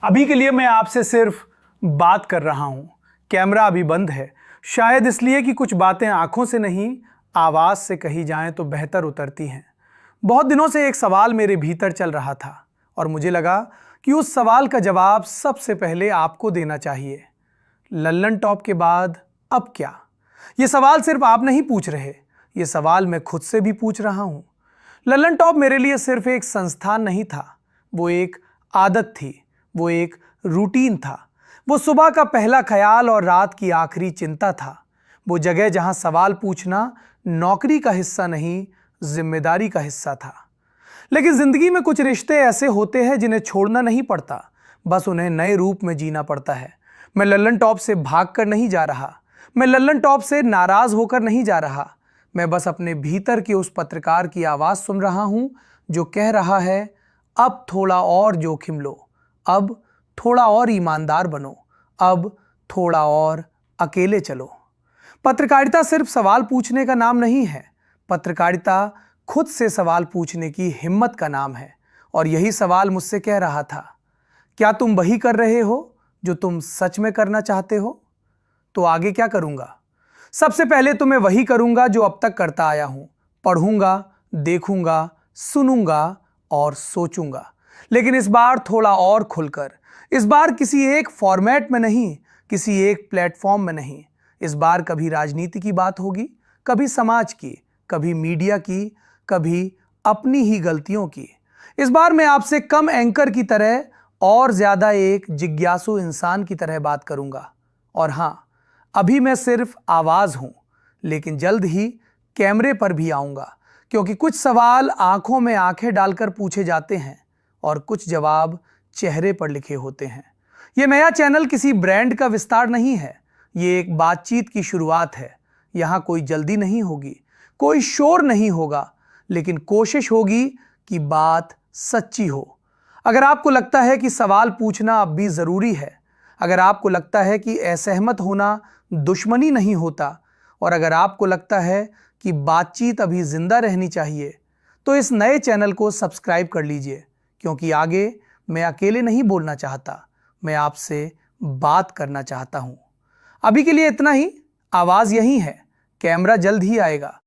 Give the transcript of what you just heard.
अभी के लिए मैं आपसे सिर्फ बात कर रहा हूं। कैमरा अभी बंद है, शायद इसलिए कि कुछ बातें आंखों से नहीं आवाज से कही जाएं तो बेहतर उतरती हैं। बहुत दिनों से एक सवाल मेरे भीतर चल रहा था और मुझे लगा कि उस सवाल का जवाब सबसे पहले आपको देना चाहिए। लल्लन टॉप के बाद अब क्या? ये सवाल सिर्फ आप नहीं पूछ रहे, ये सवाल मैं खुद से भी पूछ रहा हूं। लल्लन टॉप मेरे लिए सिर्फ एक संस्थान नहीं था, वो एक आदत थी, वो एक रूटीन था, वो सुबह का पहला ख्याल और रात की आखिरी चिंता था। वो जगह जहां सवाल पूछना नौकरी का हिस्सा नहीं, जिम्मेदारी का हिस्सा था। लेकिन जिंदगी में कुछ रिश्ते ऐसे होते हैं जिन्हें छोड़ना नहीं पड़ता, बस उन्हें नए रूप में जीना पड़ता है। मैं लल्लन टॉप से भागकर नहीं जा रहा, मैं लल्लन टॉप से नाराज होकर नहीं जा रहा। मैं बस अपने भीतर के उस पत्रकार की आवाज सुन रहा हूं जो कह रहा है, अब थोड़ा और जोखिम लो, अब थोड़ा और ईमानदार बनो, अब थोड़ा और अकेले चलो। पत्रकारिता सिर्फ सवाल पूछने का नाम नहीं है, पत्रकारिता खुद से सवाल पूछने की हिम्मत का नाम है। और यही सवाल मुझसे कह रहा था, क्या तुम वही कर रहे हो जो तुम सच में करना चाहते हो? तो आगे क्या करूंगा? सबसे पहले तो मैं वही करूंगा जो अब तक करता आया हूं, पढ़ूंगा, देखूंगा, सुनूंगा और सोचूंगा। लेकिन इस बार थोड़ा और खुलकर, इस बार किसी एक फॉर्मेट में नहीं, किसी एक प्लेटफॉर्म में नहीं। इस बार कभी राजनीति की बात होगी, कभी समाज की, कभी मीडिया की, कभी अपनी ही गलतियों की। इस बार मैं आपसे कम एंकर की तरह और ज्यादा एक जिज्ञासु इंसान की तरह बात करूंगा। और हां, अभी मैं सिर्फ आवाज हूं, लेकिन जल्द ही कैमरे पर भी आऊंगा, क्योंकि कुछ सवाल आंखों में आंखें डालकर पूछे जाते हैं और कुछ जवाब चेहरे पर लिखे होते हैं। यह नया चैनल किसी ब्रांड का विस्तार नहीं है, ये एक बातचीत की शुरुआत है। यहां कोई जल्दी नहीं होगी, कोई शोर नहीं होगा, लेकिन कोशिश होगी कि बात सच्ची हो। अगर आपको लगता है कि सवाल पूछना अब भी जरूरी है, अगर आपको लगता है कि असहमत होना दुश्मनी नहीं होता, और अगर आपको लगता है कि बातचीत अभी जिंदा रहनी चाहिए, तो इस नए चैनल को सब्सक्राइब कर लीजिए, क्योंकि आगे मैं अकेले नहीं बोलना चाहता, मैं आपसे बात करना चाहता हूं। अभी के लिए इतना ही। आवाज यही है, कैमरा जल्द ही आएगा।